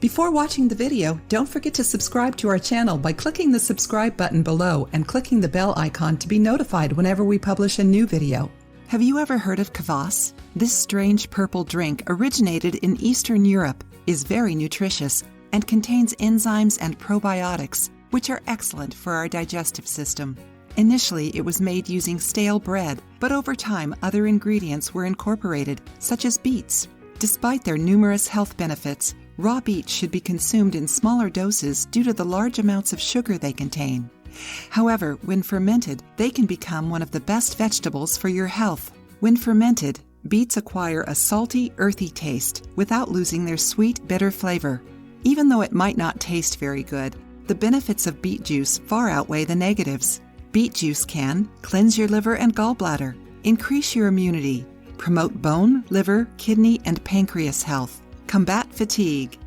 Before watching the video, don't forget to subscribe to our channel by clicking the subscribe button below and clicking the bell icon to be notified whenever we publish a new video. Have you ever heard of kvass? This strange purple drink originated in Eastern Europe, is very nutritious, and contains enzymes and probiotics, which are excellent for our digestive system. Initially, it was made using stale bread, but over time other ingredients were incorporated, such as beets. Despite their numerous health benefits, raw beets should be consumed in smaller doses due to the large amounts of sugar they contain. However, when fermented, they can become one of the best vegetables for your health. When fermented, beets acquire a salty, earthy taste without losing their sweet, bitter flavor. Even though it might not taste very good, the benefits of beet juice far outweigh the negatives. Beet juice can cleanse your liver and gallbladder, increase your immunity, promote bone, liver, kidney, and pancreas health, combat fatigue,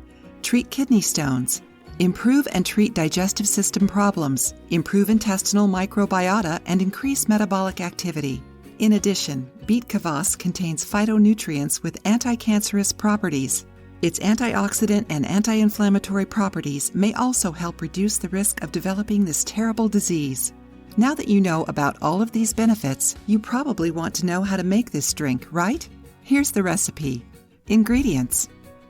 treat kidney stones, improve and treat digestive system problems, improve intestinal microbiota, and increase metabolic activity. In addition, beet kvass contains phytonutrients with anti-cancerous properties. Its antioxidant and anti-inflammatory properties may also help reduce the risk of developing this terrible disease. Now that you know about all of these benefits, you probably want to know how to make this drink, right? Here's the recipe. Ingredients: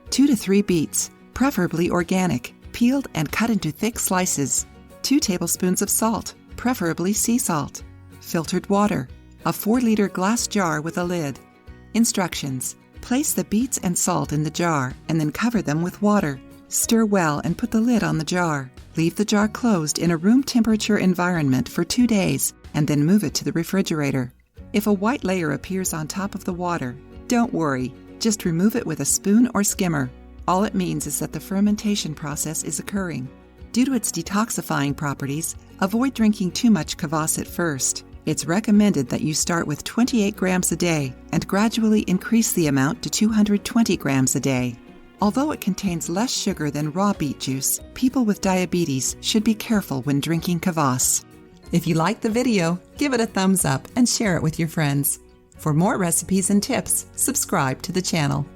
2 to 3 beets, preferably organic, peeled and cut into thick slices. 2 tablespoons of salt, preferably sea salt. Filtered water. A 4-liter glass jar with a lid. Instructions: place the beets and salt in the jar and then cover them with water. Stir well and put the lid on the jar. Leave the jar closed in a room temperature environment for 2 days and then move it to the refrigerator. If a white layer appears on top of the water, don't worry. Just remove it with a spoon or skimmer. All it means is that the fermentation process is occurring. Due to its detoxifying properties, avoid drinking too much kvass at first. It's recommended that you start with 28 grams a day and gradually increase the amount to 220 grams a day. Although it contains less sugar than raw beet juice, people with diabetes should be careful when drinking kvass. If you liked the video, give it a thumbs up and share it with your friends. For more recipes and tips, subscribe to the channel.